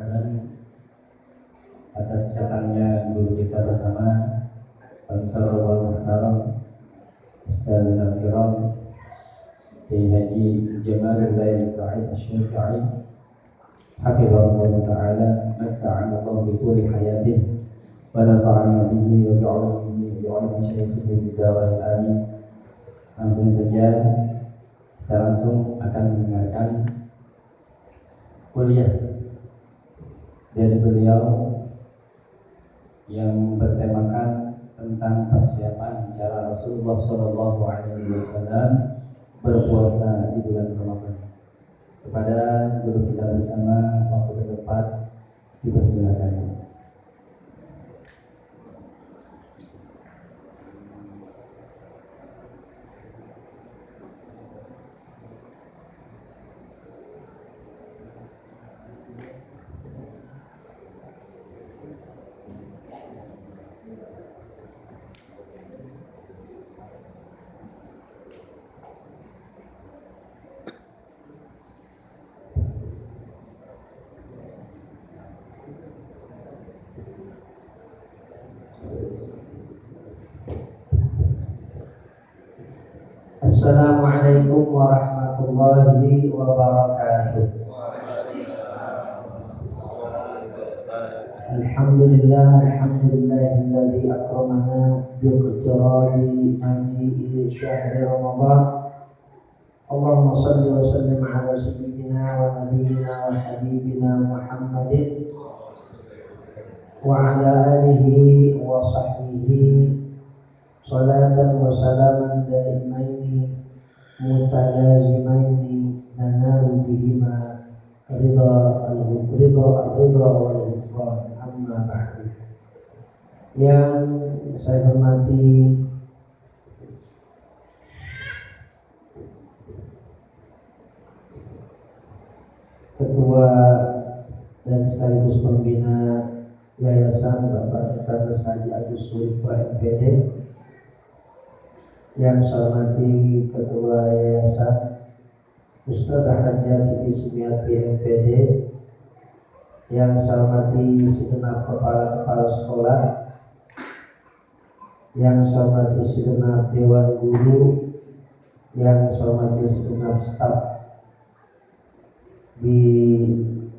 Rahman atas datangnya guru kita bersama Al-Karam wal-Muhtaram Ustaz Al-Kiram Kiai Haji Jamaluddin Sa'id Asy-Syafi'i hafizahullah ta'ala matta'ana Allah bi tuli hayatihi wa nafa'ana bihi wa bi'ulumihi wa bi'ulumi syaikhih bidawai amin. Langsung saja kita langsung akan mendengarkan kuliah dari beliau yang bertemakan tentang persiapan cara Rasulullah SAW berpuasa di bulan Ramadan. Kepada guru kita bersama, waktu ke depan dipersilakan. Assalamualaikum warahmatullahi wabarakatuh. Alhamdulillahilladzi akramana biqtirabi maji'i syahri Ramadan. Allahumma shalli wa sallim ala sayyidina wa nabiyyina wa habibina Muhammadin wa ala alihi wa sahbihi salatan wa salaman daimaini mutalazimaini nanalu bihima ridha wal ghufran amma ba'du. Yang saya hormati Ketua dan sekaligus pembina Yayasan Bapak Dr. Haji Agus Suripto MPD, yang saya hormati Ketua Yayasan Ustadzah Hajjah Siti Sumiati MPD, yang saya hormati segenap kepala-kepala sekolah, yang saya hormati segenap dewan guru, yang saya hormati segenap staf di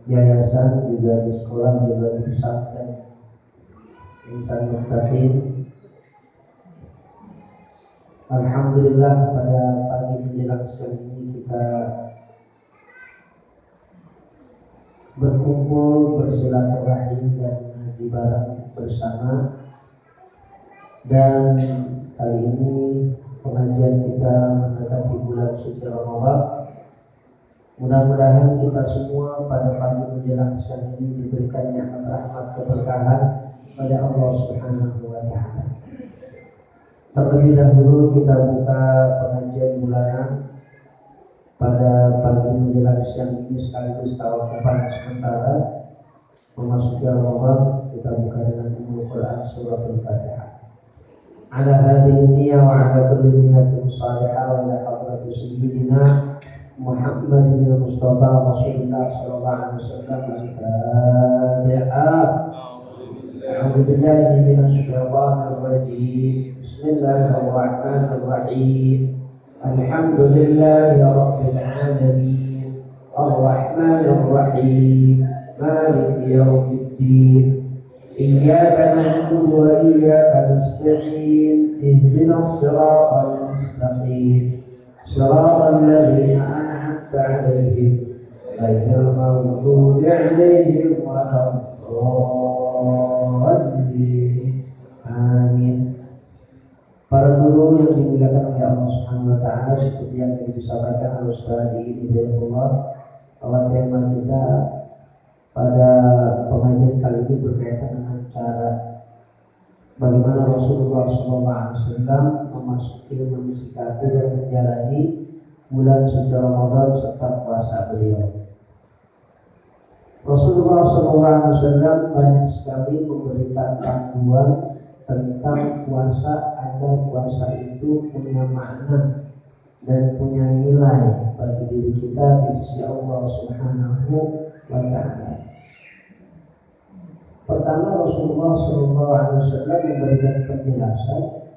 yayasan, juga di sekolah, juga di pesantren Insan Muhtaqin. Alhamdulillah, pada pagi menjelang siang ini kita berkumpul, bersilaturahim dan ngaji bareng bersama. Dan kali ini pengajian kita mendekati bulan suci Ramadan. Mudah-mudahan kita semua pada pagi menjelang siang ini diberikan nikmat rahmat keberkahan pada Allah Subhanahu wa Ta'ala. Terlebih dahulu kita buka pengajian bulanan pada pagi menjelang siang ini sekaligus tawakupan sementara memasuki Ramadan. Kita buka dengan Ummul Quran surah Al-Fatihah. Ala hadhihi niyyah wa ala kulli niyatin salihah wa ila hadrati sayyidina Muhammad bin Mustafa Rasulullah sallallahu alaihi wasallam. Al-Fatihah. A'udzu billahi minasy syaithanir rajim. Bismillahirrahmanirrahim. Alhamdulillahi rabbil alamin. Ar-Rahmanir Rahim. Maliki yaumiddin. Iyyaka na'budu wa iyyaka nasta'in. Ihdinas siratal mustaqim. Shiratal ladzina an'amta 'alaihim ghairil maghdubi 'alaihim waladdallin. Amin. Para guru yang dimuliakan oleh Allah Subhanahu wa Ta'ala, seperti yang disampaikan oleh Ustaz Hidayatullah, bahwa tema kita pada pengajian kali ini berkaitan dengan cara bagaimana Rasulullah SAW memasuki, mensikapi dan menjalani bulan suci Ramadan serta puasa beliau. Rasulullah SAW banyak sekali memberikan panduan tentang puasa agar puasa itu punya makna dan punya nilai bagi diri kita di sisi Allah Subhanahu wa Ta'ala. pertama Rasulullah SAW memberikan penjelasan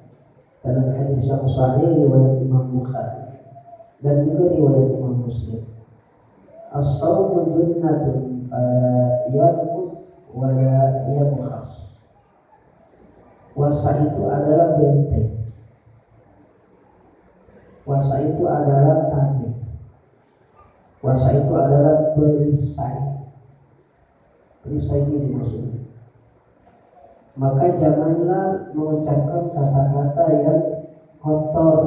dalam hadis yang sahih riwayat Imam Bukhari dan juga riwayat Imam Muslim. As-sawmu junnatun fala yarfus wa la yabkhas. Puasa itu adalah benteng. Puasa itu adalah tameng. Puasa itu adalah perisai. Perisai ini maksudnya. Maka janganlah mengucapkan kata-kata yang kotor.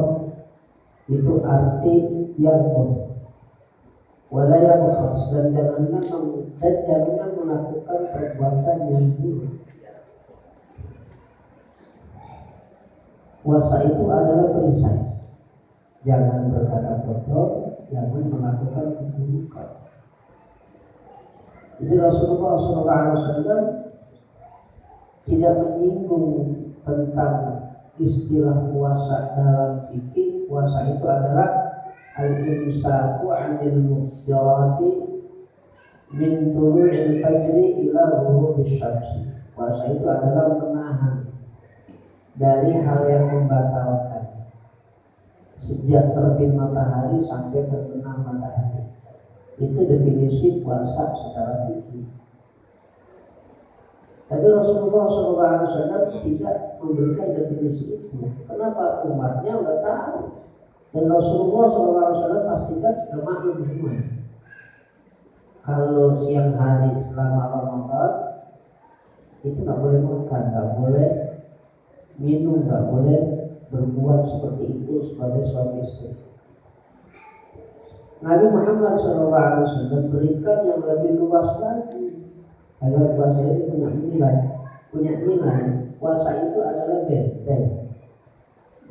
Itu arti yang kotor. Wala yabkhas, dan janganlah melakukan perbuatan yang buruk. Puasa itu adalah perisai. Jangan berkata kotor, jangan melakukan keburukan. Jadi Rasulullah SAW tidak menyinggung tentang istilah puasa dalam fikih. Puasa itu adalah al-imsaku 'anil muftirati min tulu'il fajri ila ghurubish syamsi. Puasa itu adalah menahan dari hal yang membatalkan sejak terbit matahari sampai terbenam matahari. Itu definisi puasa secara fikih. Tapi Rasulullah SAW tidak memberikan definisi itu. Kenapa? Umatnya sudah tahu. Dan Rasulullah SAW pastikan sudah maklum semua. Kalau siang hari selama Ramadan itu nggak boleh makan, nggak boleh minum, nggak boleh berbuat seperti itu sebagai suami istri. Nabi Muhammad SAW berikan yang lebih luas lagi agar puasa itu punya nilai. Puasa itu adalah benteng.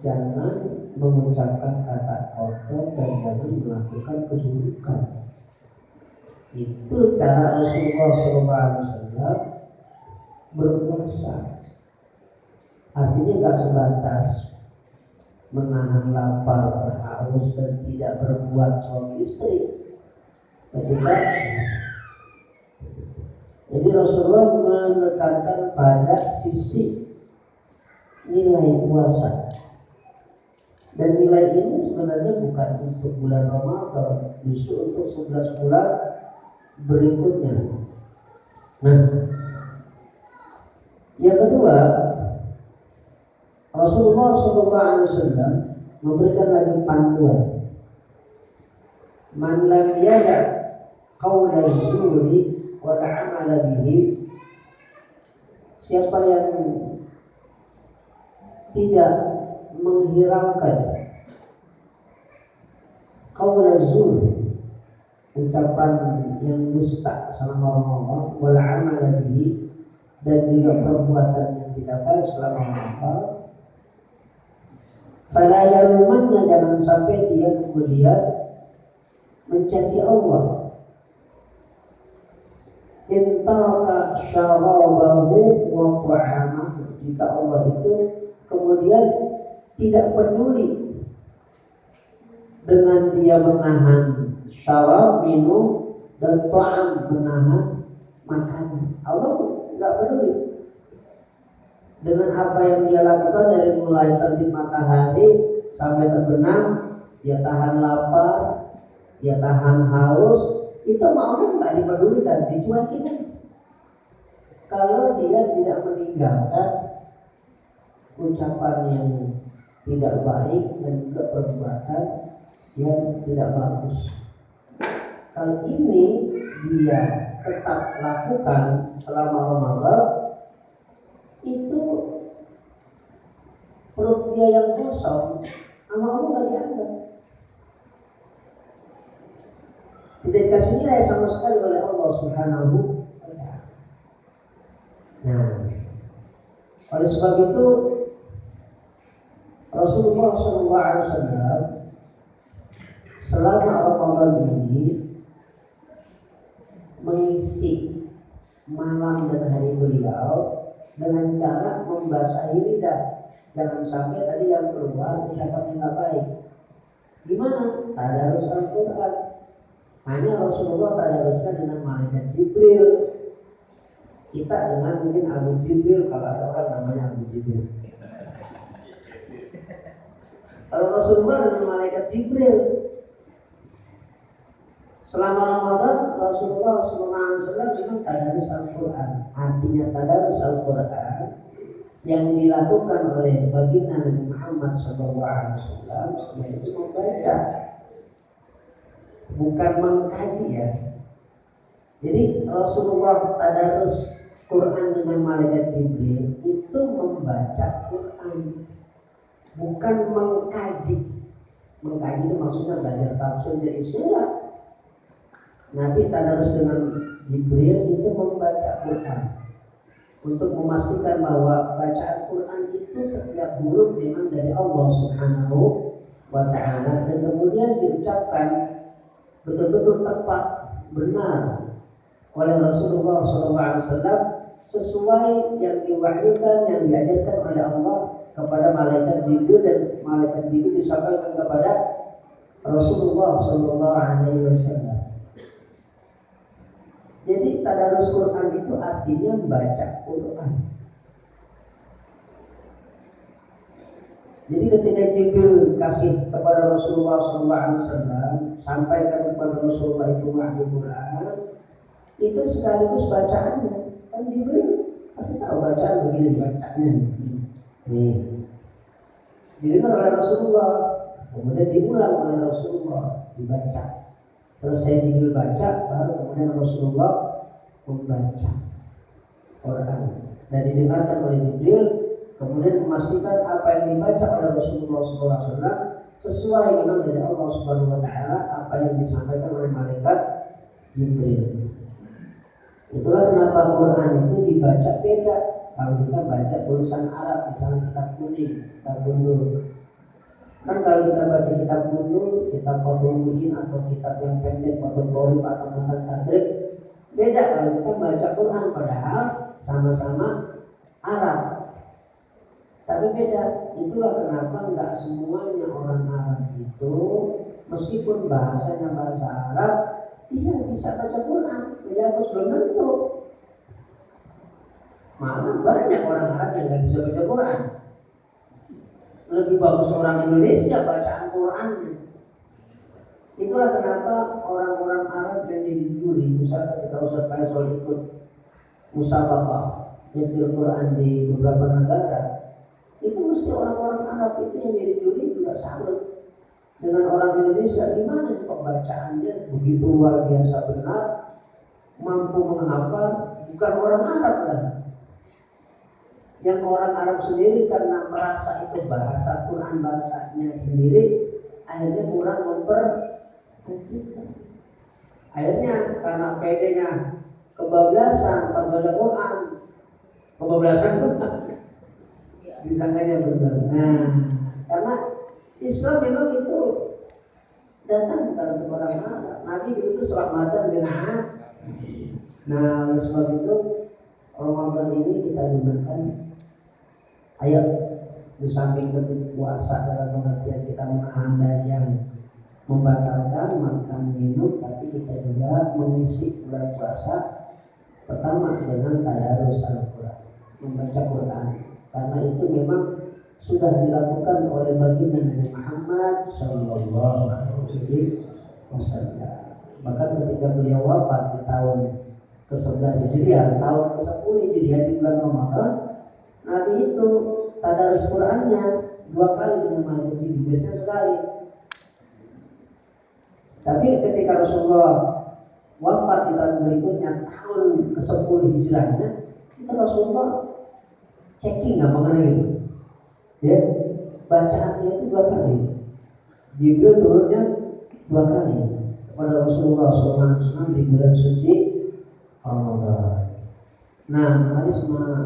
Jangan mengucapkan kata kotor dan jangan melakukan keburukan. Itu cara Rasulullah SAW berpuasa. Artinya gak sebatas menahan lapar, haus dan tidak berbuat suami istri. Ketika jadi Rasulullah menekankan pada sisi nilai puasa. Dan nilai ini sebenarnya bukan untuk bulan Ramadan, justru untuk 11 bulan berikutnya. Nah, yang kedua, Rasulullah SAW memberikan lagi panduan. Man lam yada' qawla zuri wal 'amala bihi. Siapa yang tidak menghiraukan qawla zuri, ucapan yang dusta selama Ramadan, wal 'amala bihi, dan juga perbuatan yang tidak baik selama Ramadan, fala yalumanna, jangan sampai dia kemudian mencaci Allah. In taraka syarabahu wa ta'amahu, jika Allah itu kemudian tidak peduli dengan dia menahan syarab, minum, dan ta'am, menahan makanan. Allah tidak peduli dengan apa yang dia lakukan dari mulai terbit matahari sampai terbenam. Dia tahan lapar, dia tahan haus, itu mau nggak dipedulikan, dicuekin. Kalau dia tidak meninggalkan ucapan yang tidak baik dan juga perbuatan yang tidak bagus, kalau ini dia tetap lakukan selama Ramadan, itu perut dia yang kosong, amal nggak dianggap, tidak dikasih nilai sama sekali oleh Allah Subhanahu wa Ta'ala. Nah, oleh sebab itu Rasulullah SAW selama Ramadan ini mengisi malam dan hari beliau dengan cara membasahi lidah. Jangan sampai tadi yang keluar ucapan yang tidak baik. Gimana? Tadarus Al-Quran. Hanya Rasulullah tadaruskan dengan malaikat Jibril. Kita dengan mungkin Abu Jibril, kalau ada orang namanya Abu Jibril. Kalau Rasulullah dengan malaikat Jibril. Selama Ramadan Rasulullah SAW memang tadarus Al-Quran. Artinya tadarus Al-Quran yang dilakukan oleh baginda Nabi Muhammad SAW yaitu membaca, bukan mengkaji ya. Jadi Rasulullah tadarus Quran dengan malaikat Jibril itu membaca Quran, bukan mengkaji. Mengkaji itu maksudnya belajar tafsir dan istilah. Nabi tadarus dengan Jibril itu membaca Quran untuk memastikan bahwa bacaan Quran itu setiap huruf memang dari Allah Subhanahu wa Ta'ala, dan kemudian diucapkan betul-betul tepat, benar oleh Rasulullah SAW sesuai yang diwahyukan, yang diajarkan oleh Allah kepada malaikat Jibril, dan malaikat Jibril disampaikan kepada Rasulullah SAW. Jadi tadarus Quran itu artinya membaca Quran. Jadi ketika Jibril kasih kepada Rasulullah SAW, sampaikan kepada Rasulullah itu wahyu Quran, itu sekaligus bacaannya. Kan Jibril kasih tahu bacaan begini bacanya. Nih, didengar oleh Rasulullah, kemudian diulang oleh Rasulullah, dibaca. Selesai Jibril baca, baru kemudian Rasulullah membaca Quran dan didengarkan oleh Jibril, kemudian memastikan apa yang dibaca oleh Rasulullah SAW sesuai memang dari Allah Subhanahu Wa Taala apa yang disampaikan oleh malaikat Jibril. Itulah kenapa Quran itu dibaca beda. Kalau kita baca tulisan Arab, misalnya kitab kuning, kitab gundul. Kan kalau kita baca kitab gundul, kitab Fathul Mubin atau kitab yang pendek, Fathul Qorib atau Matan Tadrib, beda kalau kita baca Quran, padahal sama-sama Arab. Tapi beda. Itulah kenapa enggak semuanya orang Arab itu, meskipun bahasanya bahasa Arab, dia bisa baca Quran. Dia harus belum tentu. Malah banyak orang Arab yang nggak bisa baca Quran. Lebih bagus orang Indonesia bacaan Qurannya. Itulah kenapa orang-orang Arab yang jadi juri, misalnya ketika Ustaz Faisal ikut musabaqah nyetir Quran di beberapa negara, itu mesti orang-orang Arab itu yang jadi juri juga salut dengan orang Indonesia. Gimana pembacaannya begitu luar biasa benar, mampu menghafal, bukan orang Arab kan? Yang orang Arab sendiri karena merasa itu bahasa Quran bahasanya sendiri, akhirnya kurang memperhatikan. Akhirnya karena pedenya kebablasan, membaca Quran, kebablasan Quran, disangkanya benar. Nah, karena Islam memang itu datang bukan untuk orang Arab. Nabi itu selamatan dengan. Nah, oleh sebab itu Ramadan ini kita gunakan. Ayo, di samping berpuasa dalam pengertian kita menahan dari yang membatalkan makan minum, tapi kita juga mengisi bulan puasa pertama dengan tadarus Al-Quran, membaca Quran, karena itu memang sudah dilakukan oleh baginda Nabi Muhammad Sallallahu Alaihi Wasallam. Bahkan ketika beliau wafat di tahun ke-11 Hijriah, tahun ke-10 Hijriah di bulan Ramadan, Nabi itu tadarus Qurannya 2 kali dengan malaikat Jibril, biasanya sekali. Tapi ketika Rasulullah wafat di tahun berikutnya, tahun ke-10 Hijriahnya, itu Rasulullah checking nggak mengenai itu. Ya, bacaannya itu 2 kali. Jibril turunnya 2 kali kepada Rasulullah SAW di bulan suci Ramadan. Nah, mari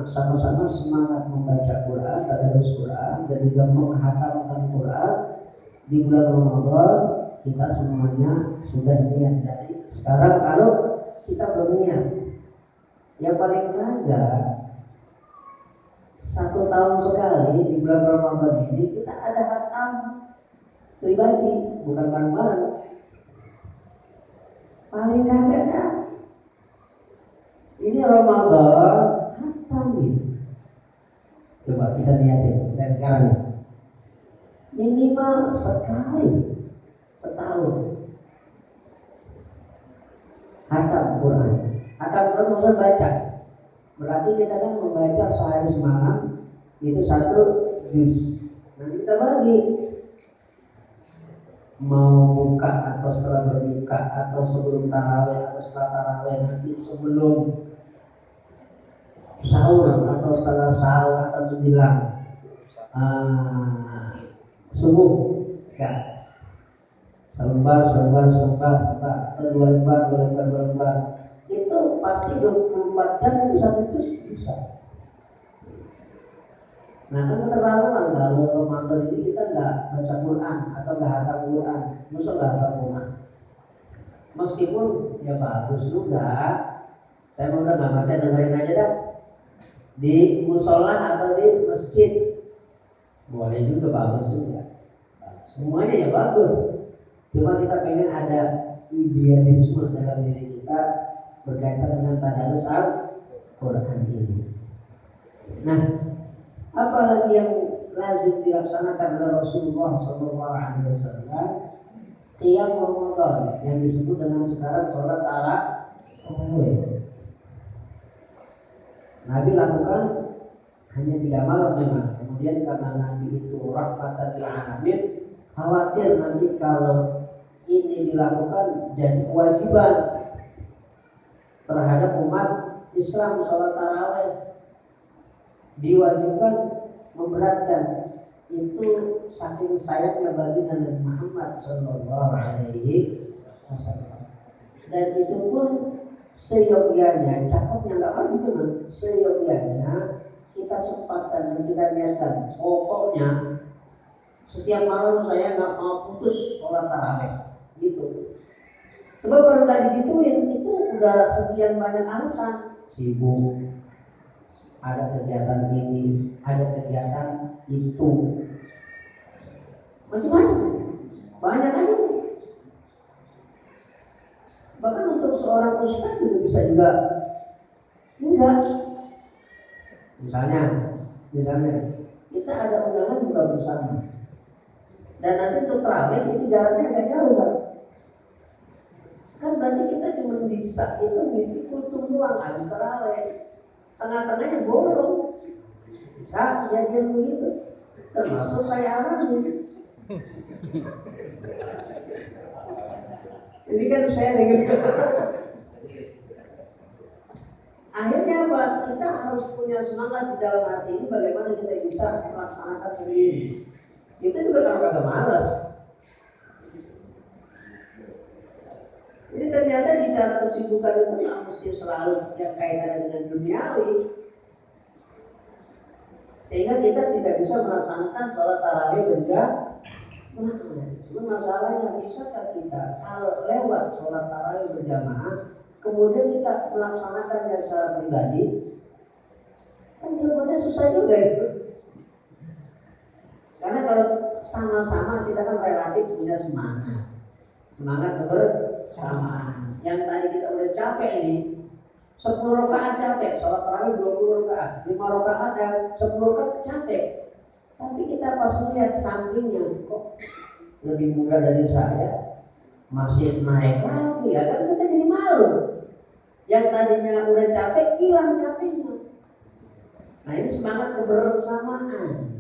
sama-sama semangat membaca Quran, tadarus Quran, dan juga menghatamkan Quran di bulan Ramadan. Kita semuanya sudah niat dari sekarang. Kalau kita belum niat, yang paling kagak 1 tahun sekali di bulan Ramadan ini kita ada khatam pribadi, bukan bareng-bareng. Paling kagak dah. Ini Ramadan hatamin. Coba kita lihatin dari sekarang ya. Minimal sekali setahun hatam Quran. Hatam Quran maksudnya baca. Berarti kita kan membaca sehari semalam itu 1 juz. Nanti kita bagi mau buka atau setelah berbuka atau sebelum tarawih atau setelah tarawih, nanti sebelum sahur atau setelah sahur atau menjelang subuh ya, selembar atau 2 lembar itu pasti 24 jam itu 1 juz bisa. Nah kan keterlaluan kalau Ramadan ini kita nggak baca Quran atau nggak hafal Quran, masa nggak hafal Quran. Meskipun ya bagus juga, saya mau udah nggak baca, dengerin aja dah di musola atau di masjid, boleh juga, bagus juga. Semuanya ya bagus. Cuma kita pengen ada idealisme dalam diri kita berkaitan dengan tadarus Al-Quran ini. Nah, apalagi yang lazim dilaksanakan oleh Rasulullah SAW, qiyam Ramadan yang disebut dengan sekarang sholat tarawih. Nabi lakukan hanya 3 malam memang. Kemudian karena Nabi itu rahmatan lil alamin, khawatir nanti kalau ini dilakukan jadi kewajiban terhadap umat Islam sholat tarawih, diwajibkan, memberatkan. Itu saking sayangnya bagi Nabi Muhammad Sallallahu Alaihi Wasallam. Dan itu pun seyogyanya, cakapnya nggak wajib memang, seyogyanya kita sempatkan dan kita niatkan. Pokoknya setiap malam saya nggak mau putus sholat tarawih gitu. Sebab kalau nggak digituin itu udah sekian banyak alasan, sibuk, ada kegiatan ini, ada kegiatan itu, macam-macam, banyak aja. Bahkan untuk seorang ustaz itu bisa juga enggak. Misalnya kita ada undangan buka bersama, dan nanti untuk tarawih itu jaraknya agak jauh, kan berarti kita cuma bisa itu ngisi kultum doang, habis tarawih. Tengah-tengahnya bolong, bisa kejadian begitu, termasuk saya alami. Ini kan saya dengan akhirnya apa? Kita harus punya semangat di dalam hati ini, bagaimana kita bisa melaksanakan sendiri. Itu juga kalau kagak malas. Jadi ternyata bicara kesibukan itu nggak mesti selalu yang kaitannya dengan duniawi, sehingga kita tidak bisa melaksanakan sholat tarawih berjamaah. Cuma masalahnya, bisakah kita kalau lewat sholat tarawih berjamaah, kemudian kita melaksanakannya secara pribadi? Kan jawabannya susah juga itu. Karena kalau sama-sama kita kan relatif punya semangat kebersamaan. Yang tadi kita udah capek nih, 10 rakaat capek, sholat tarawih 20 rakaat, 5 rakaat dan 10 rakaat capek. Tapi kita pas melihat sampingnya, kok lebih muda dari saya, masih naik lagi, ya kan kita jadi malu. Yang tadinya udah capek, hilang capeknya. Nah ini semangat kebersamaan.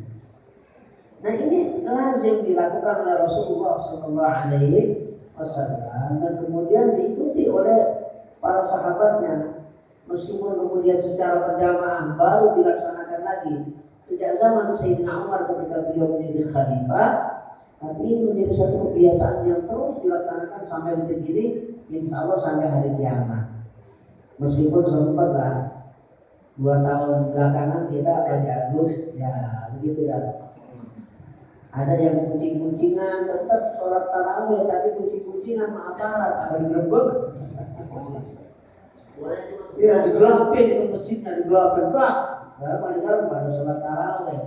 Nah ini lazim dilakukan oleh Rasulullah SAW, dan kemudian diikuti oleh para sahabatnya. Meskipun kemudian secara berjamaah baru dilaksanakan lagi sejak zaman Sayyidina Umar ketika beliau menjadi khalifah, tapi ini menjadi satu kebiasaan yang terus dilaksanakan sampai detik ini, insya Allah sampai hari kiamat. Meskipun sempat lah 2 tahun belakangan kita bagus, ya begitu dah. Ada yang kucing-kucingan tetap sholat tarawih, tapi kucing-kucingan sama aparat, apa digerebek? Ya digelapin, itu masjidnya digelapin, bak. Lalu pada pada sholat tarawih.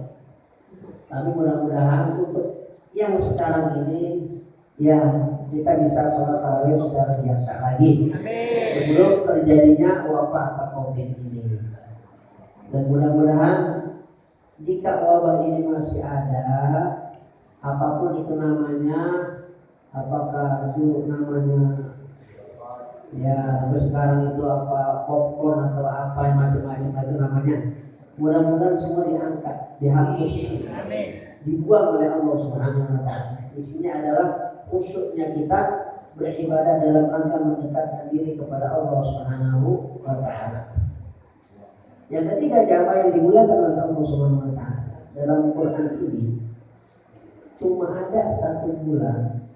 Tapi mudah-mudahan untuk yang sekarang ini, ya kita bisa sholat tarawih secara biasa lagi. Amin. sebelum terjadinya wabah atau COVID ini. Dan mudah-mudahan jika wabah ini masih ada, apapun itu namanya, apakah itu namanya ya sampai sekarang itu apa popcorn atau apa yang macam-macam itu namanya, mudah-mudahan semua diangkat, dihapus, dibuang oleh Allah Subhanahu wa taala. Isinya adalah khusyuknya kita beribadah dalam rangka mendekatkan diri kepada Allah Subhanahu wa taala. Yang ketiga, jamaah yang dimulakan oleh Allah Subhanahu wa taala dalam Quran ini cuma ada satu bulan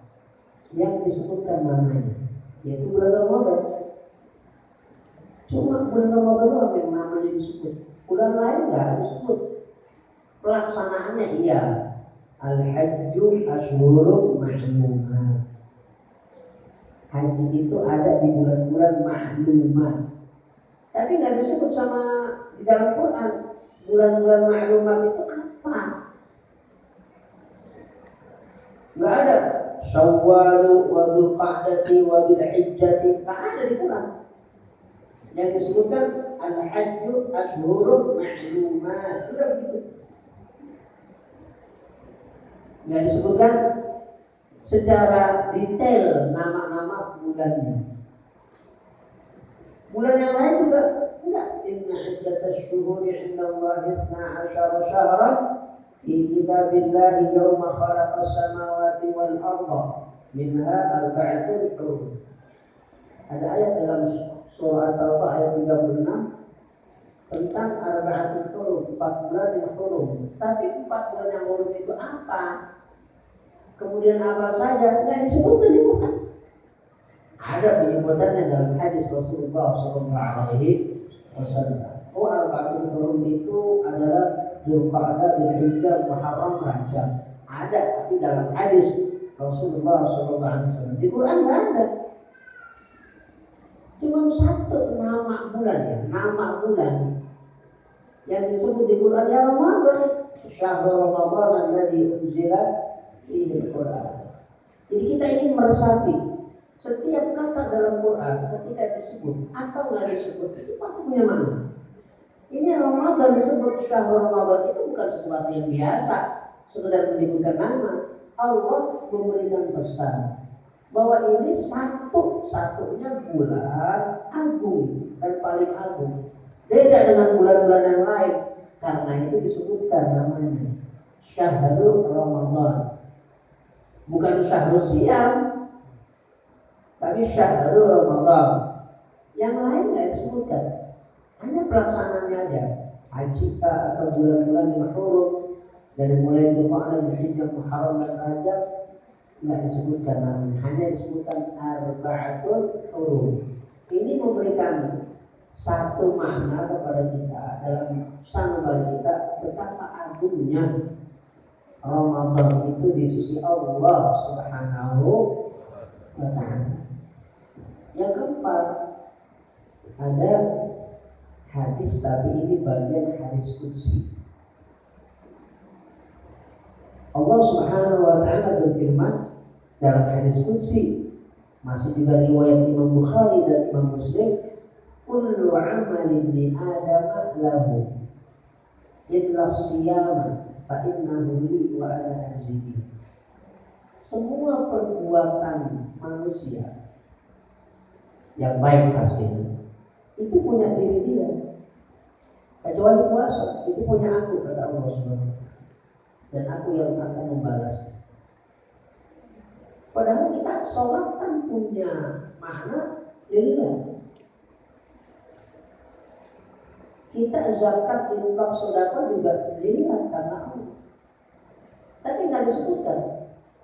yang disebutkan namanya, yaitu bulan Ramadan. Cuma bulan Ramadan yang namanya disebut. Bulan lain enggak disebut. Pelaksanaannya iya. Al-Hajju Ashhurun Ma'lumat. Haji itu ada di bulan-bulan ma'lumat. Tapi nggak disebut sama di dalam Quran. Bulan-bulan ma'lumat itu apa? Nggak ada. Syawal wa Dzulqa'dah wa Dzulhijjah, nggak ada di Quran. Yang disebutkan Al-Hajju Ashhurun Ma'lumat. Sudah begitu. Nggak disebutkan secara detail nama-nama bulannya. Bulan yang lain juga enggak. Inna iddatash syuhuri 'indallahi 12 syahran fi kitabillahi yawma khalaqas samawati wal arda minha arba'atun hurum. Ada ayat dalam surah At-Taubah ayat 36 tentang arba'atun hurum, 4 bulan yang hurum. Tapi 4 bulan yang hurum itu apa? Kemudian apa saja? Enggak disebutkan di Quran. Ada penyebutannya dalam hadis Rasulullah SAW. Oh, arba'atul hurum itu adalah Dzulqa'dah, Dzulhijjah, Muharram, Rajab. Ada, tapi dalam hadis Rasulullah SAW. Di Quran nggak ada. Cuma satu nama bulan ya, nama bulan yang disebut di Quran ya Ramadan. Syahrul Ramadan alladzi unzila fihi al-Quran. Jadi kita ini meresapi setiap kata dalam Quran ketika disebut atau nggak disebut itu pasti punya makna. Ini Ramadan disebut Syahrul Ramadan itu bukan sesuatu yang biasa, sekedar menyebutkan nama. Allah memberikan pesan bahwa ini satu-satunya bulan agung dan paling agung. Beda dengan bulan-bulan yang lain. Karena itu disebutkan namanya Syahrul Ramadan. Bukan Syahrul Siyam, tapi Syahrul Ramadan. Yang lain nggak disebutkan. Hanya pelaksanaannya aja. Haji atau bulan-bulan yang hurum dari mulai Dzulqa'dah, Dzulhijjah, Muharram dan Rajab nggak disebutkan namanya. Hanya disebutkan arba'atul hurum. Ini memberikan satu makna kepada kita dalam sanubari kita betapa agungnya Ramadan itu di sisi Allah Subhanahu wa ta'ala. Yang keempat, ada hadis, tapi ini bagian hadis qudsi. Allah Subhanahu wa ta'ala berfirman dalam hadis qudsi, masih juga riwayat Imam Bukhari dan Imam Muslim, kullu amali ibni Adam lahu illa siyama fa innahu li wa ana ajzi. Semua perbuatan manusia yang baik pastinya itu punya diri dia, kecuali puasa itu punya aku, kata Allah Subhanahu, dan aku yang akan membalas. Padahal kita sholat kan punya makna lillah. Kita zakat, infak, sedekah juga lillah karena Allah. Tapi nggak disebutkan.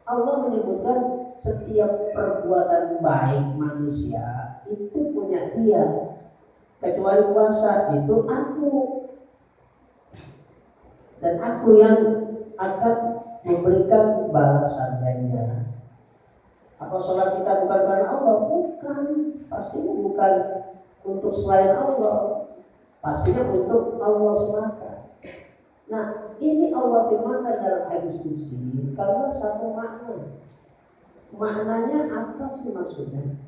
Allah menyebutkan setiap perbuatan baik manusia itu punya dia. Kecuali puasa itu aku. Dan aku yang akan memberikan balasan ganjaran. Apa sholat kita bukan karena Allah? Bukan. Pastinya bukan untuk selain Allah. Pastinya untuk Allah semata. Nah, ini Allah firmankan dalam hadis qudsi karena satu makna. Maknanya apa sih maksudnya?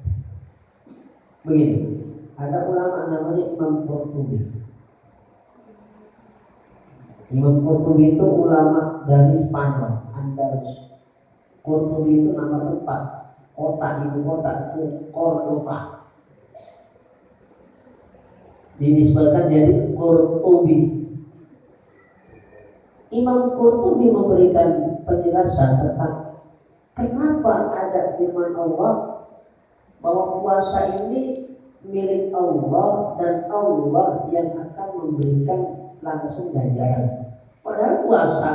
Begini, ada ulama namanya Imam Qurtubi. Imam Qurtubi itu ulama dari Spanyol, Andalus. Qurtubi itu nama tempat, kota ibu kota itu Cordoba. Dinisbatkan jadi Qurtubi. Imam Qurtubi memberikan penjelasan tentang kenapa ada firman Allah bahwa puasa ini milik Allah dan Allah yang akan memberikan langsung ganjaran. Padahal puasa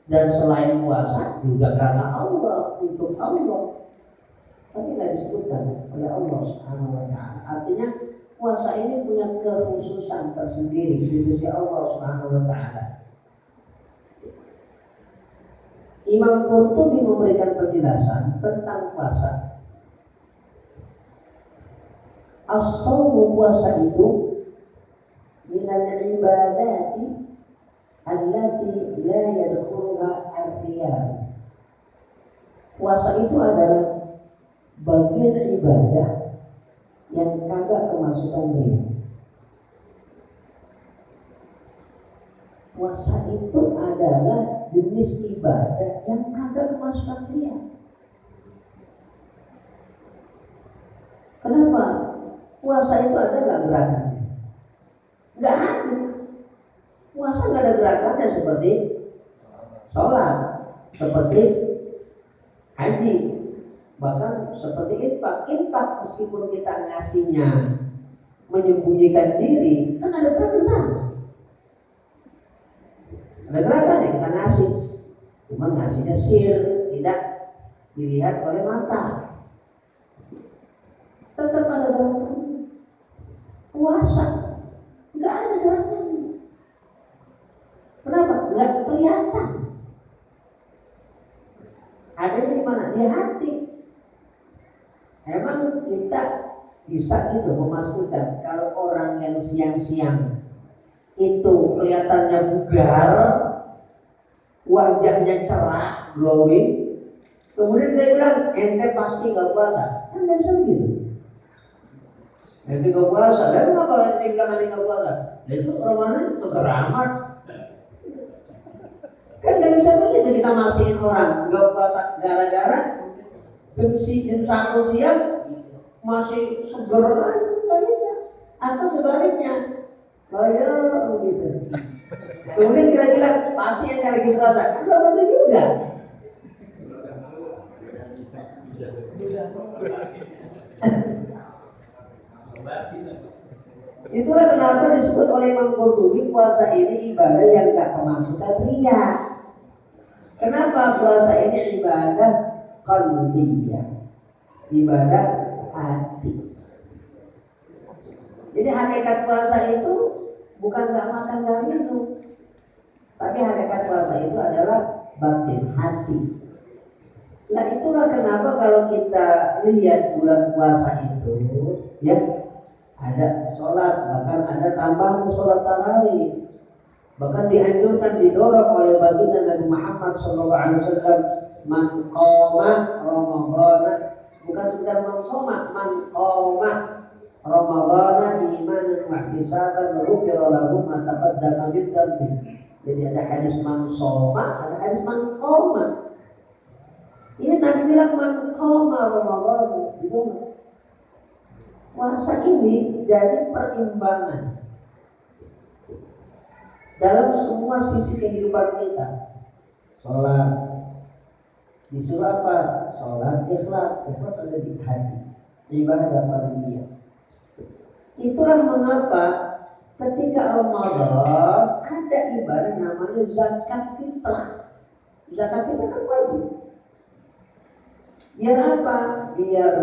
dan selain puasa juga karena Allah, untuk Allah, tapi nggak disebutkan oleh Allah Subhanahu wa Ta'ala. Artinya puasa ini punya kekhususan tersendiri di sisi Allah Subhanahu wa Ta'ala. Imam Qurtubi memberikan penjelasan tentang puasa. As-shawmu, puasa itu minal ibadati allati la yadkhuluha ar-riya. Puasa itu adalah bagian ibadah yang kagak kemasukan riya. Puasa itu adalah jenis ibadah yang kagak kemasukan riya. Kenapa? Puasa itu ada nggak gerakannya? Nggak ada. Puasa nggak ada gerakannya seperti sholat, seperti haji, bahkan seperti infak. Infak meskipun kita ngasihnya menyembunyikan diri, kan ada gerakan. Ada gerakannya kita ngasih, cuma ngasihnya sir, tidak dilihat oleh mata. Tetap ada gerakan. Puasa nggak ada gerakan. Kenapa? Nggak kelihatan. Adanya di mana? Di hati. Emang kita bisa gitu memastikan kalau orang yang siang-siang itu kelihatannya bugar, wajahnya cerah, glowing, kemudian dia bilang ente pasti nggak puasa, kan nggak bisa begitu. Ente nggak puasa, dan kenapa ente bilang ente nggak puasa? Itu Ramadan seger amat. Kan nggak bisa begitu kita mastiin orang nggak puasa gara-gara jam 1 siang masih seger, nggak bisa. Atau sebaliknya, kayak begitu. Kemudian kita bilang pasti yang lagi puasa, kan nggak betul juga. Itulah kenapa disebut oleh Imam Qurtubi puasa ini ibadah yang gak kemasukan riya. Kenapa puasa ini ibadah qalbiyah, ibadah hati. Jadi hakikat puasa itu bukan gak makan gak minum, tapi hakikat puasa itu adalah batin, hati. Nah itulah kenapa kalau kita lihat bulan puasa itu, ya ada sholat, bahkan ada tambahan sholat tarawih, bahkan dianjurkan didorong oleh baginda Nabi Muhammad SAW, man qoma Ramadhan, bukan sekedar man shoma, man qoma Ramadhan imanan wa ihtisaban ghufira lahu ma taqaddama min dhanbi. Jadi ada hadis man shoma, ada hadis man qoma. Ini Nabi bilang man qoma Ramadhan, itu puasa ini jadi perimbangan dalam semua sisi kehidupan kita. Sholat disuruh apa? Sholat ikhlas, ikhlas ada di hati, ibadah fardhiyah. Itulah mengapa ketika Ramadan ada ibadah namanya zakat fitrah. Zakat fitrah kan wajib. Biar apa? Biar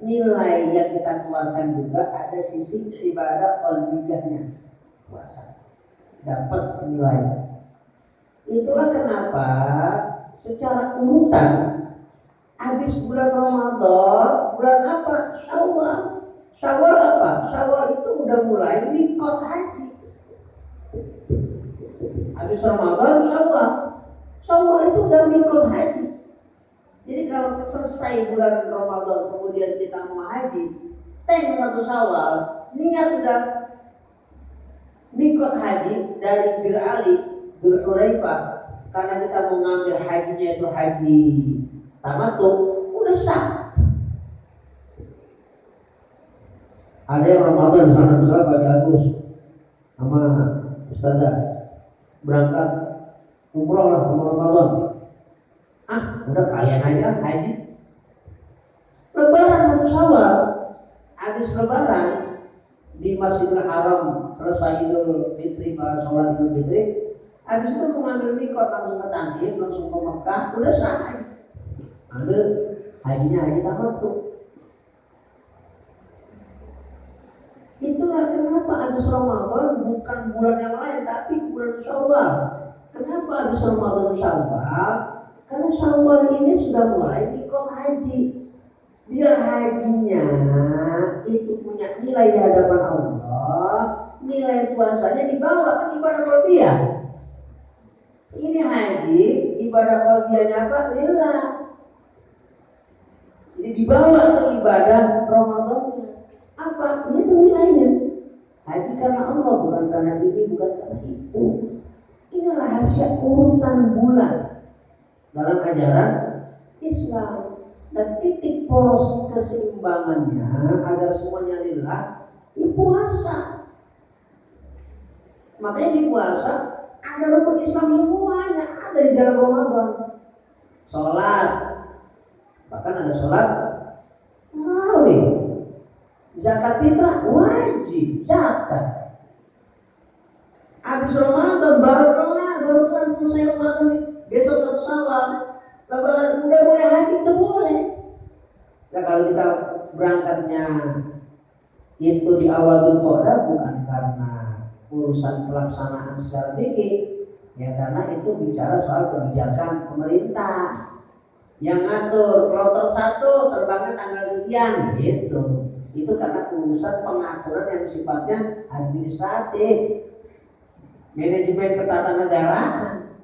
nilai yang kita keluarkan juga ada sisi ibadah qalbiyahnya, puasa dapat nilai. Itulah kenapa secara urutan habis bulan Ramadan, bulan apa? Syawal. Syawal apa? Syawal itu udah mulai mikot haji. Habis Ramadan Syawal. Syawal itu udah mikot haji. Jadi kalau selesai bulan Ramadan kemudian kita mau haji, Teng 1 Syawal niat udah mikot haji dari Bir Ali, Bir Hulaifah, karena kita mau ngambil hajinya itu haji tamattu, udah sah. Ada yang Ramadan di sana, misalnya Pak Agus sama Ustazah berangkat umroh lah sama Ramadan. Udah kalian aja haji. Lebaran 1 Syawal, habis Lebaran di Masjidil Haram selesai Idul Fitri, sholat Idul Fitri, habis itu mengambil mikot langsung ke Tanjim, langsung ke Mekah, udah sah. Ambil hajinya haji tamattu. Itulah kenapa habis Ramadan bukan bulan yang lain tapi bulan Syawal. Kenapa habis Ramadan Syawal? Karena Syawal ini sudah mulai mikot haji. Biar hajinya itu punya nilai di hadapan Allah, nilai puasanya dibawa ke ibadah qalbiyah. Ini haji, ibadah qalbiyahnya apa? Lillah. Jadi dibawa ke ibadah Ramadan. Apa? Itu nilainya. Haji karena Allah, bukan karena ini, bukan karena itu. Ini rahasia urutan bulan dalam ajaran Islam. Dan titik poros keseimbangannya agar semuanya lillah di puasa. Makanya di puasa ada rukun Islam semuanya ada di dalam Ramadan. Sholat, bahkan ada sholat tarawih. Zakat fitrah wajib zakat. Habis Ramadan baru kelar selesai Ramadan nih. Besok 1 Syawal, Lebaran udah boleh haji, udah boleh. Nah kalau kita berangkatnya itu di awal Dzulqa'dah bukan karena urusan pelaksanaan secara fikih, ya karena itu bicara soal kebijakan pemerintah yang ngatur kloter 1 terbangnya tanggal sekian gitu. Itu karena urusan pengaturan yang sifatnya administratif, manajemen ketatanegaraan,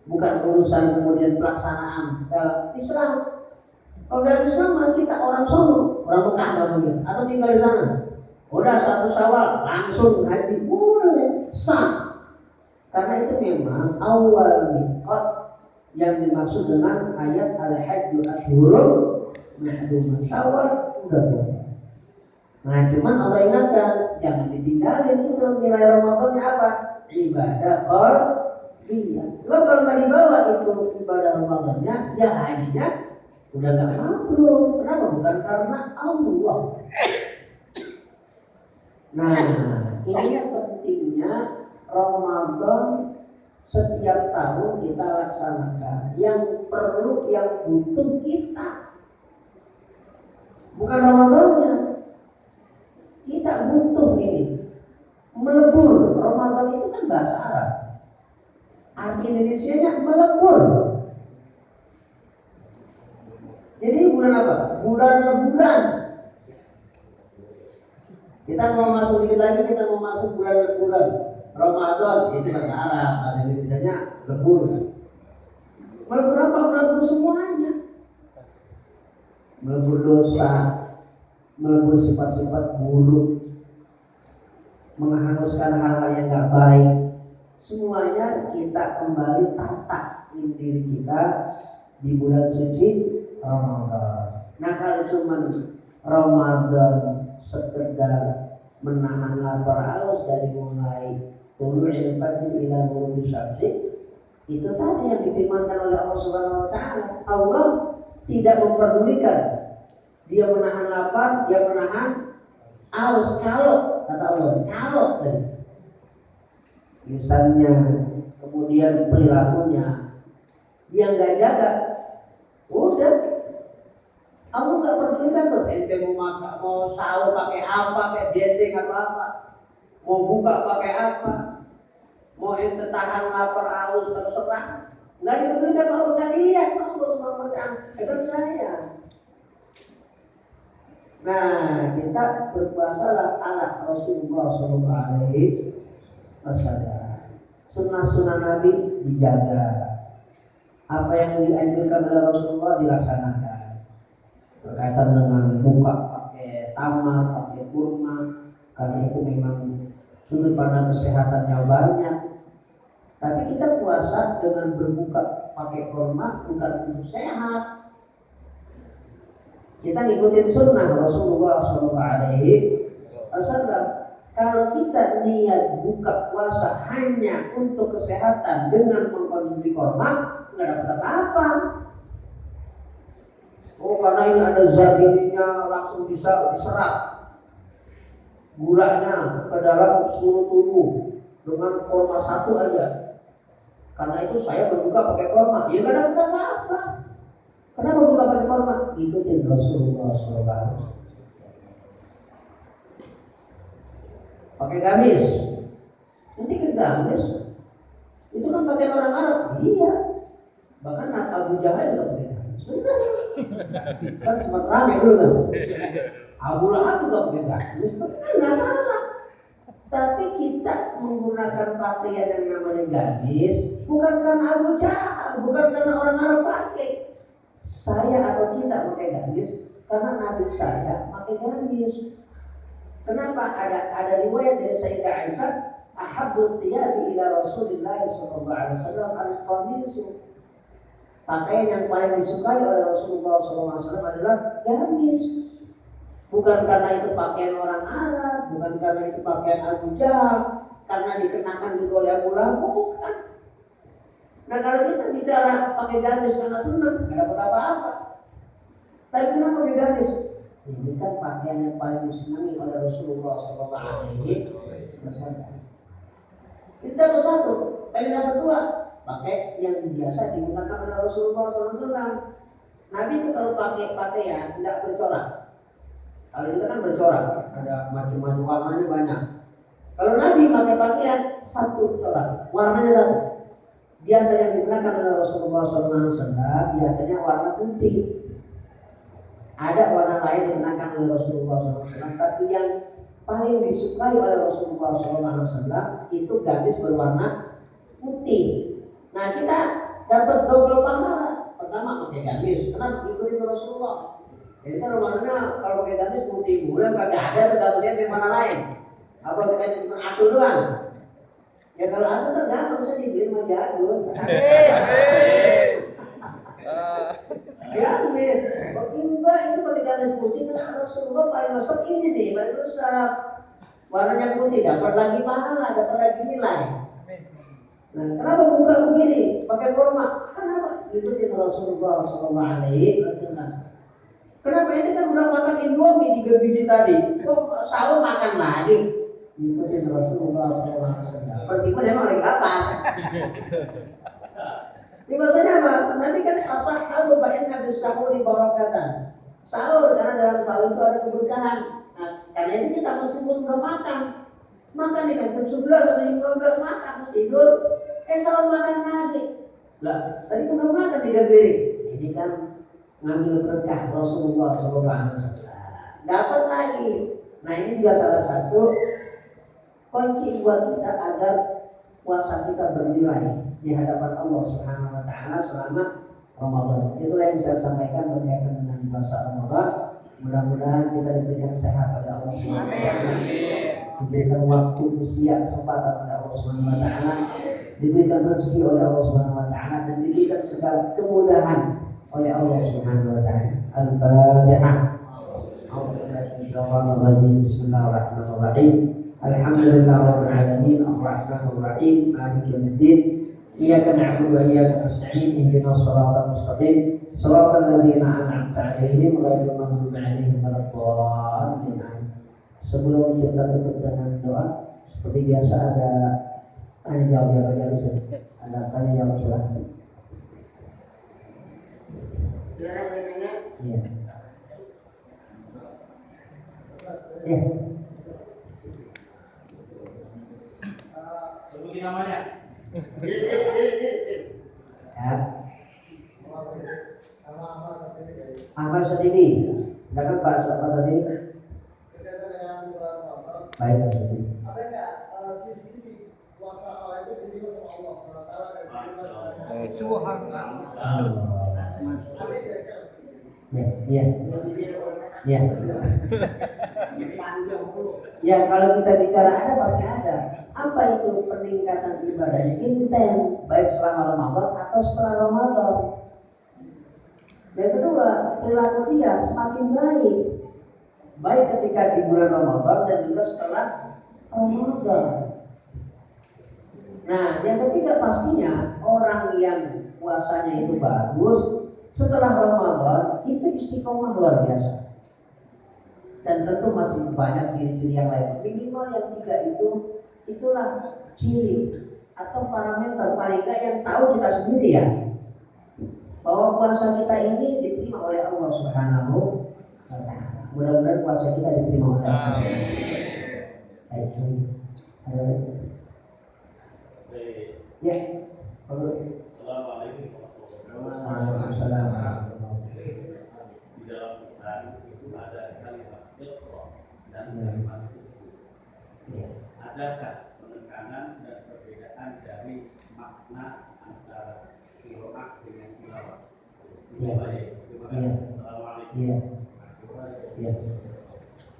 bukan urusan kemudian pelaksanaan dalam Islam. Kalau dalam Islam kita orang Solo, orang Mekah namanya, atau tinggal di sana, udah 1 Syawal langsung haji boleh sah. Karena itu memang awal miqat yang dimaksud dengan ayat al-hajju asyhurun ma'lumat. Syawal udah boleh. Nah cuman Allah ingatkan jangan ditinggalin itu nilai Ramadannya apa? Ibadah qalbiyah. Sebab kalau nggak dibawa itu ibadah Ramadannya, ya hajinya udah nggak maklum. Kenapa? Bukan karena Allah. Nah ini yang pentingnya Ramadan setiap tahun kita laksanakan. Yang perlu, yang butuh kita, bukan Ramadannya. Kita butuh ini melebur. Ramadan itu kan bahasa Arab, arti Indonesianya melebur. Jadi bulan apa? Bulan leburan. Kita mau masuk dikit lagi, kita mau masuk bulan leburan. Ramadan itu bahasa Arab, bahasa Indonesianya lebur. Melebur apa? Melebur semuanya. Melebur dosa, melebur sifat-sifat buruk, menghanguskan hal-hal yang gak baik. Semuanya kita kembali tata diri kita di bulan suci Ramadan. Nah kalau cuma Ramadan sekedar menahan lapar haus dari mulai tulu'il fajr ila ghurubi syamsi, itu tadi yang difirmankan oleh Allah Subhanahu wa taala. Allah tidak memperdulikan dia menahan lapar, dia menahan haus. Kalau kata Allah, kalau tadi misalnya kemudian perilakunya dia nggak jaga, udah Allah nggak pedulikan tuh. Ente mau sahur pakai apa, pakai dendeng atau apa, mau buka pakai apa, mau ente tahan lapar haus terserah, nggak dipedulikan Allah, nggak dilihat Allah Subhanahu wa taala. Percaya. Nah, kita berpuasalah ala Rasulullah SAW. Sunnah-sunnah Nabi dijaga. Apa yang dianjurkan oleh Rasulullah dilaksanakan. Berkaitan dengan buka pakai tamar, kurma, karena itu memang sudut pandang kesehatannya banyak. Tapi kita puasa dengan berbuka pakai kurma bukan untuk sehat. Kita ngikutin sunnah Rasulullah SAW. Kalau kita niat buka puasa hanya untuk kesehatan dengan mengkonsumsi kurma, nggak dapat apa-apa. Oh, karena ini ada zat ininya langsung bisa diserap gulanya ke dalam seluruh tubuh dengan kurma satu aja. Karena itu saya berbuka pakai kurma, ya nggak dapat apa-apa. Kenapa berbuka pakai kurma? Ikutin Rasulullah SAW. Pakai gamis, nanti ke gamis itu kan pakai orang Arab, iya. Bahkan Abu Jahal juga pakai gamis, benar. Kan sempat ramai dulu kan. Abu Lahab juga pakai gamis, kan nggak salah. Tapi kita menggunakan pakaian yang namanya gamis bukan karena Abu Jahal, bukan karena orang Arab pakai. Saya atau kita pakai gamis karena Nabi saya pakai gamis. Kenapa? Ada riwayat dari Sayyidah Aisyah, ahabbu thiyabi ila Rasulillah sallallahu alaihi wasallam al-qamisu. Pakaian yang paling disukai oleh Rasulullah sallallahu alaihi wasallam adalah gamis. Bukan karena itu pakaian orang Arab, bukan karena itu pakaian Abu Jahal, karena dikenakan juga oleh Abu Lahab, bukan. Nah, kalau kita bicara pakai gamis karena senang, nggak dapat apa-apa. Tapi kenapa pakai gamis? Ini kan pakaian yang paling disenangi oleh Rasulullah SAW. Itu dapat satu, pengen dapat dua. Pakai yang biasa digunakan oleh Rasulullah SAW. Nabi itu kalau pakai pakaian tidak bercorak. Kalau kita kan bercorak, ada macam-macam warnanya banyak. Kalau Nabi pakai pakaian satu corak, warnanya satu. Biasa yang digunakan oleh Rasulullah SAW biasanya warna putih. Ada warna lain dikenakan oleh Rasulullah SAW, tapi yang paling disukai oleh Rasulullah SAW itu gamis berwarna putih. Nah, kita dapat double pahala. Pertama pakai gamis, kenapa? Ikutin Rasulullah. Jadi kan rumahnya kalau pakai gamis putih, bulan kagak ada tuh gamisnya yang mana lain. Apa kita cuma aku doang? Ya kalau aku tuh gampang bisa dibeli sama Jagus. Gamis, enggak itu pakai gamis putih karena Rasulullah paling resep ini nih, paling resep. Warnanya putih, dapat lagi pahala, dapat lagi nilai. Nah, kenapa buka begini? Pakai kurma? Kenapa? Ikutin Rasulullah SAW. Kenapa ini kan udah makan Indomie 3 biji tadi? Kok sahur makan lagi? Ikutin Rasulullah SAW. Meskipun emang lagi lapar. Ini maksudnya apa? Nanti kan asal bayin Nabi sahur di barakatan. Sahur karena dalam sahur itu ada keberkahan. Nah, karena ini kita meskipun udah makan nih kan jam 11 atau jam 12 makan terus tidur, sahur makan lagi. Lah, tadi udah makan 3 piring. Ini kan ngambil berkah Rasulullah SAW. Dapat lagi. Nah, ini juga salah satu kunci buat kita agar puasa kita bernilai di hadapan Allah Subhanahu wa taala selama Ramadan. Itulah yang saya sampaikan berkaitan dengan puasa Ramadan. Mudah-mudahan kita diberikan sehat oleh Allah Subhanahu wa taala. Diberikan waktu usia kesempatan oleh Allah Subhanahu wa taala. Diberikan rezeki oleh Allah Subhanahu wa taala dan diberikan segala kemudahan oleh Allah Subhanahu wa taala. Al-Fatihah. Bismillahirrahmanirrahim. Alhamdulillahirabbil alamin arrahmanir rahim maliki yaumiddin iyyaka na'budu wa iyyaka nasta'in ihdinas siratal mustaqim siratal ladzina an'amta 'alaihim ghairil maghdubi 'alaihim waladdallin. Sebelum kita tutup dengan doa, seperti biasa ada tanya jawab ada tanya jawab silakan. Iya. Ya. Sebutin namanya. Ya. Ahmad Sadini. Silakan Pak Ahmad Sadini. Baik Pak Sadini. Ada enggak sisi puasa awal itu diterima sama Allah SWT? Subhanallah. Ya, iya. Ya. Ya kalau kita bicara ada pasti ada. Apa itu peningkatan ibadahnya intens baik selama Ramadan atau setelah Ramadan. Yang kedua, perilaku dia semakin baik. Baik ketika di bulan Ramadan dan juga setelah Ramadan. Nah, yang ketiga pastinya orang yang puasanya itu bagus setelah Ramadan itu istiqomah luar biasa. Dan tentu masih banyak ciri-ciri yang lain. Minimal yang tiga itu, itulah ciri atau parameter paling nggak yang tahu kita sendiri ya, bahwa puasa kita ini diterima oleh Allah Subhanahu wa Ta'ala. Mudah-mudahan puasa kita diterima oleh Allah. Baik, ada lagi? Ya, Assalamualaikum warahmatullahi Waalaikumsalam. Di dalam Quran itu ada kalimat iqra dan kalimat tutup. Adakah penekanan dan perbedaan dari makna antara qiraat dengan tilawah? Ya. Baik, terima kasih. Ya. Assalamualaikum. Iya. Ya.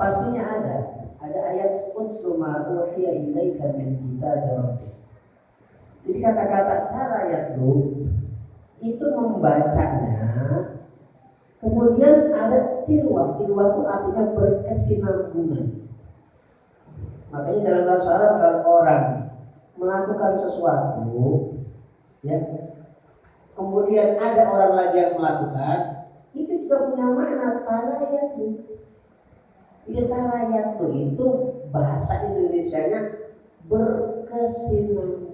Pastinya ada. Ada ayat "Utlu ma uhiya ilaika min kitabi." Jadi kata-kata ayat itu membacanya, kemudian ada tilwah. Tilwah itu artinya berkesinambungan. Makanya dalam bahasa Arab kalau orang melakukan sesuatu, ya, kemudian ada orang lagi yang melakukan, itu juga punya makna tarayatu. Tarayatu itu bahasa Indonesianya berkesinambungan.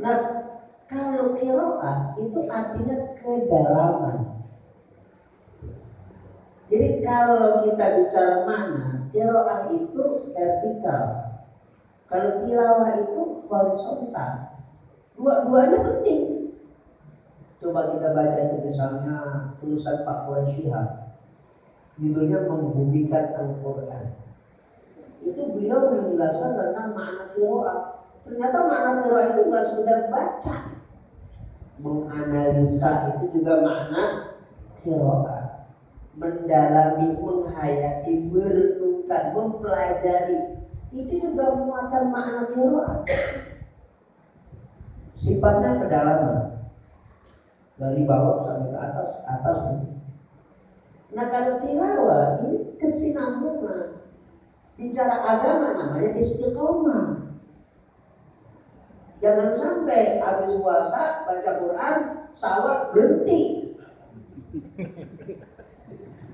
Nah, kalau qiraah itu artinya kedalaman. Jadi kalau kita bicara makna, qiraah itu vertikal. Kalau tilawah itu horizontal. Dua-duanya penting. Coba kita baca itu misalnya tulisan Pak Quraish Shihab, judulnya Membumikan Al-Quran. Itu beliau menjelaskan tentang makna qiraah. Ternyata makna qiraah itu bukan sekedar baca, menganalisa itu juga makna qiraah. Mendalami, menghayati, merenungkan, mempelajari, itu juga muatan makna qiraah. Sifatnya kedalaman, dari bawah sampai ke atas, atas. Nah kalau tilawah ini kesinambungan. Bicara agama namanya istiqomah. Jangan sampai habis puasa baca Quran, sawal berhenti.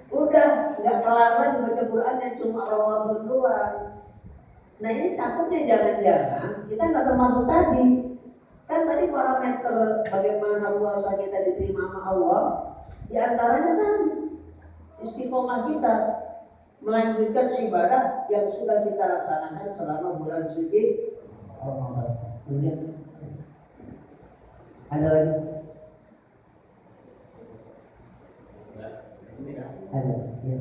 Udah nggak kelar lagi baca Quran yang cuma Ramadan doang. Nah ini takutnya jangan-jangan kita nggak termasuk tadi. Kan tadi parameter bagaimana puasa kita diterima sama Allah, diantaranya kan istiqomah kita melanjutkan ibadah yang sudah kita laksanakan selama bulan suci Ramadan. Kemudian ada lagi? Ada. Ya.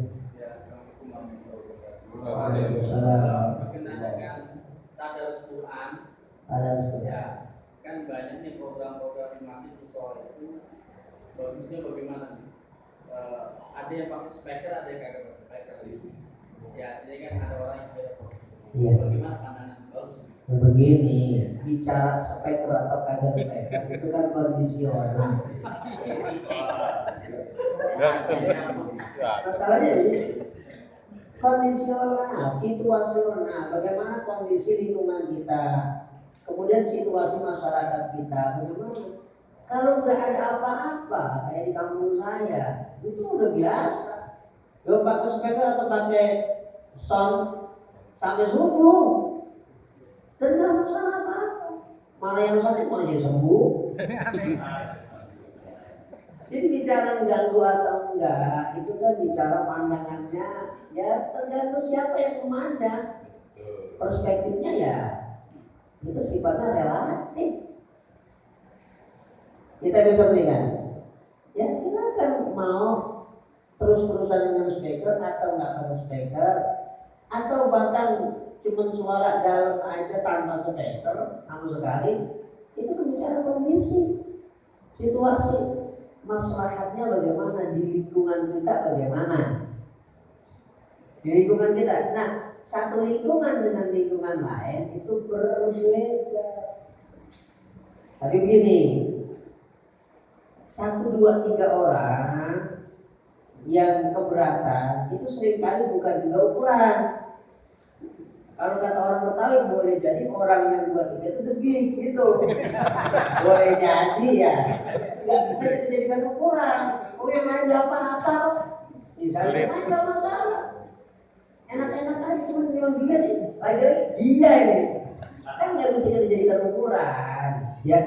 Waalaikumsalam. Berkenaan dengan tadarus Quran, ya, kan banyak nih program-program yang masih sore itu bagusnya bagaimana nih? Ada yang pakai speaker, ada yang kagak pakai speaker. Ya, jadi kan ada orang yang beda. Iya. Bagaimana pandangan bagus? Ya begini, bicara speaker atau kagak speaker itu kan kondisional. Masalahnya ini kondisional, situasional. Bagaimana kondisi lingkungan kita, kemudian situasi masyarakat kita, bagaimana? Kalau nggak ada apa-apa kayak di kampung saya, itu udah biasa. Lo pakai speaker atau pakai sound sampai subuh, dan nggak masalah apa-apa. Malah yang sakit malah jadi sembuh. Jadi bicara mengganggu atau enggak, itu kan bicara pandangannya. Ya tergantung siapa yang memandang. Perspektifnya ya itu sifatnya relatif. Kita bisa berikan, ya silakan mau terus-terusan dengan speaker atau nggak pakai speaker, atau bahkan cuma suara dalam aja tanpa speaker sama sekali. Itu bicara kondisi, situasi, maslahatnya bagaimana, di lingkungan kita bagaimana. di lingkungan kita. Nah, satu lingkungan dengan lingkungan lain itu berbeda. Tapi begini, 1, 2, 3 orang yang keberatan itu seringkali bukan juga ukuran. Kalau kata orang Betawi boleh jadi orang yang 2, 3 itu degik gitu. Boleh jadi ya, nggak bisa dijadikan ukuran. Oh yang lain nggak apa-apa. Misalnya lain nggak masalah. Enak-enak aja cuma bilang dia nih, lagi-lagi dia ini. Kan nggak bisa dijadikan ukuran. Ya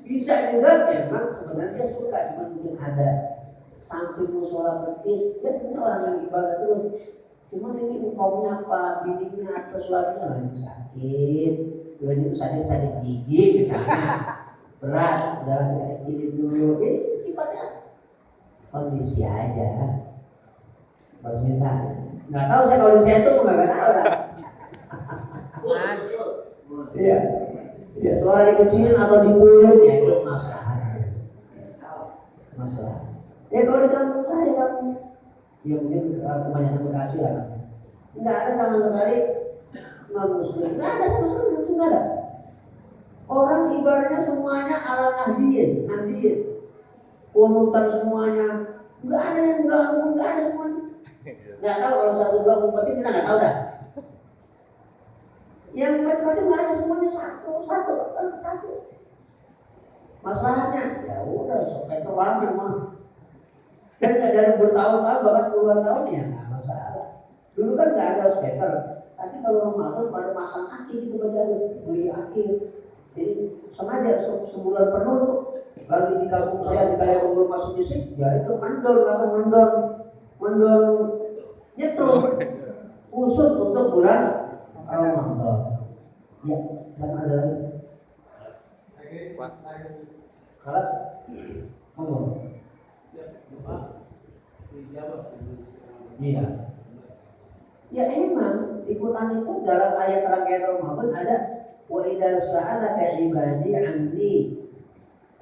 bisa juga memang sebenarnya suka, cuma mungkin ada samping musola betis. Dia sebenarnya orang yang ibadah terus. Cuma ini engkaunya apa, giginya atau suaranya lagi sakit, lagi sakit gigi misalnya, berat, dalam kecil dulu, jadi sifatnya kondisi aja. Pas minta, nggak tahu saya kalau saya itu nggak tahu lah. Iya, ya suara dikecilin atau dipulut ya itu masalahnya. Masalah. Ya kalau di kampung saya kamu. Ya mungkin kebanyakan Bekasi lah. Nggak ada sama sekali non-muslim. Nggak ada sama sekali muslim, nggak ada. Orang ibaratnya semuanya ala Nahdien. Kunutan semuanya. Nggak ada yang ganggu, nggak ada semuanya. Nggak tahu kalau 1, 2 umpetin kita nggak tahu dah. Yang macam-macam nggak ada semuanya satu. Masalahnya ya udah sampai terlambat mah. Dan dari bertahun-tahun bahkan puluhan tahun ya nggak masalah. Dulu kan nggak ada speaker, tapi kalau Ramadan pada masang aki gitu beli aki. Jadi sengaja sebulan penuh tuh lagi di kampung saya di kayak belum masuk musik, ya itu mendor nyetrum khusus untuk bulan Ramadan. Ya, dan ada lagi. Kelas? Monggo. Iya. Ya emang ikutan itu dalam ayat rangkaian Ramadan ada wa idza sa'alaka ibadi 'anni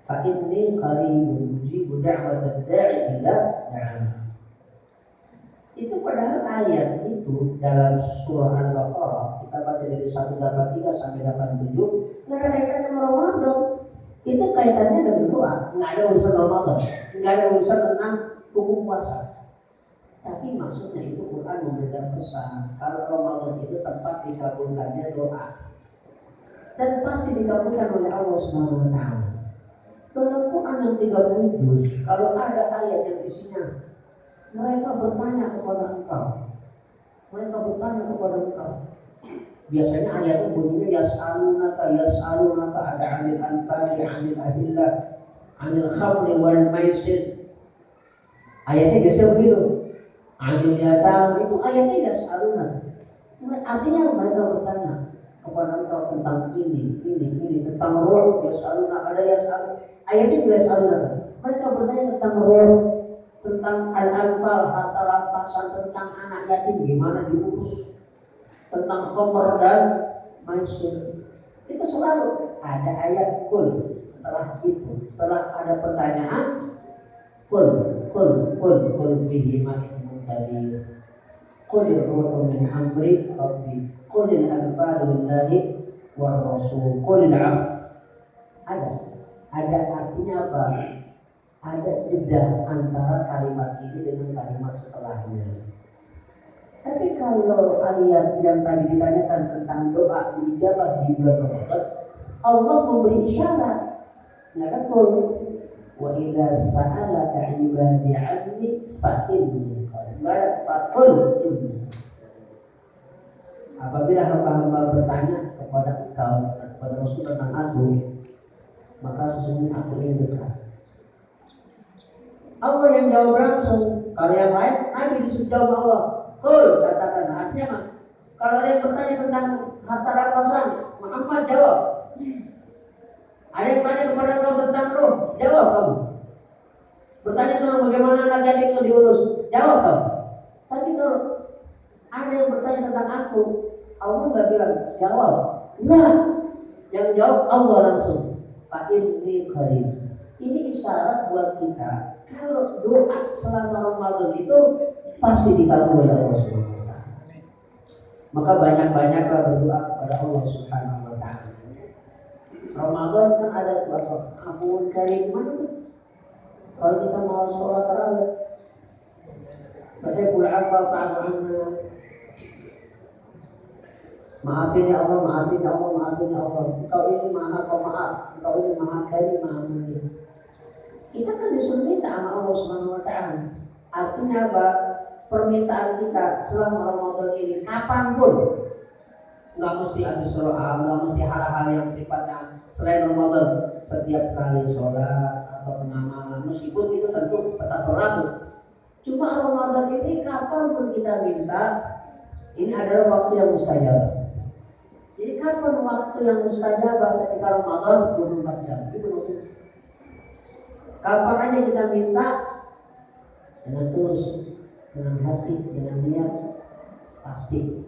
fa inni qaribun ujibu da'watad da'i idza da'an. Itu padahal ayat itu dalam surah Al-Baqarah kita baca dari 183 sampai 87 nggak ada kaitannya sama Ramadan. Itu kaitannya dengan doa, nggak ada urusan Ramadan, nggak ada urusan tentang hukum puasa. Tapi maksudnya itu Quran memberikan pesan kalau Ramadan itu tempat dikabulkannya doa dan pasti dikabulkan oleh Allah Subhanahu wa taala. Dalam Quran yang 30 juz, kalau ada ayat yang isinya mereka bertanya kepada engkau. Biasanya ayatnya bunyinya yas'alunaka ada 'anil anfali 'anil ahillah 'anil khamri wal maisir. Ayatnya biasa begitu. 'Anil yatam itu ayatnya yas'alunaka. Artinya mereka bertanya kepada engkau tentang ini tentang roh yas'alunaka ada yas'al. Ayatnya juga yas'alunaka. Mereka bertanya tentang roh, tentang al-anfal, harta rampasan, tentang anak yatim gimana diurus, tentang khamr dan maisir. Itu selalu ada ayat kul. Setelah ada pertanyaan kul fihi ma ithmun kabir. Qul ruhu min amri rabbi. Qul al-anfalu lillahi war rasul. Qul al-'af. Ada artinya apa? Ada jeda antara kalimat ini dengan kalimat setelahnya. Tapi kalau ayat yang tadi ditanyakan tentang doa diijabah di bulan Ramadan, Allah memberi isyarat. Nggak ada qul wa idza sa'alaka 'ibadi 'anni fa inni qarib. Nggak ada faqul inni. Apabila hamba-hamba bertanya kepada engkau, kepada Rasul tentang aku, maka sesungguhnya aku ini dekat. Allah yang jawab langsung. Kalau yang lain, Nabi disuruh jawab Allah. Qul, katakan. Artinya apa? Kalau ada yang bertanya tentang harta rampasan, Muhammad jawab. Ada yang bertanya kepada engkau tentang roh, jawab kamu. Bertanya tentang bagaimana anak yatim itu diurus, jawab kamu. Tapi kalau ada yang bertanya tentang aku, Allah nggak bilang jawab. Enggak. Yang jawab Allah langsung. Fa inni qarib. Ini isyarat buat kita. Kalau doa selama Ramadan itu pasti dikabul oleh Allah Subhanahu wa taala. Maka banyak-banyaklah berdoa kepada Allah Subhanahu wa taala. Ramadan kan ada afun karim, mana tuh? Kalau kita mau sholat tarawih, Tuhibbul afwa fa'fu anna. Maafin ya Allah, maafin ya Allah, maafin ya Allah. Engkau ini maha pemaaf, engkau ini maha karim, maha mulia. Kita kan disuruh minta sama Allah Subhanahu wa taala. Artinya apa? Permintaan kita selama Ramadan ini kapanpun, nggak mesti habis doa, nggak mesti hal-hal yang sifatnya selain Ramadan. Setiap kali sholat atau pengamal, meskipun itu tentu tetap berlaku. Cuma Ramadan ini kapanpun kita minta, ini adalah waktu yang mustajab. Jadi kapan waktu yang mustajab? Ketika Ramadan 24 jam, itu maksudnya. Kapan aja kita minta dengan tulus, dengan hati, dengan niat, pasti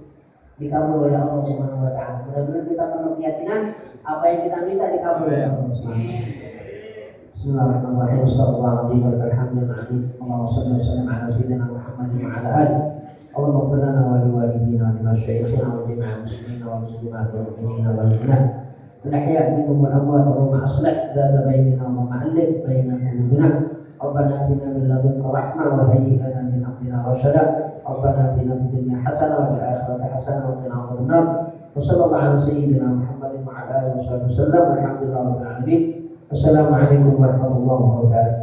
dikabul oleh Allah Subhanahu wa taala. Mudah-mudahan kita penuh keyakinan apa yang kita minta dikabul oleh Allah Subhanahu wa taala. Bismillahirrahmanirrahim. Assalamualaikum warahmatullahi wabarakatuh. Allahumma shalli wa sallim ala sayyidina Muhammad wa ala alihi. Allahumma ighfir lana wa li walidina wa li masyayikhina wa jami'il muslimina wal muslimat wal mu'minina wal mu'minat. الأحياء منهم والأموات اللهم أصلح ذات بيننا وألف بين قلوبنا ربنا آتنا من لدنك رحمة وهيئ لنا من أمرنا رشدا ربنا آتنا في الدنيا حسنة وفي الآخرة حسنة وقنا عذاب النار وصلى الله على سيدنا محمد وعلى آله وصحبه وسلم والحمد لله رب العالمين. السلام عليكم ورحمة الله وبركاته.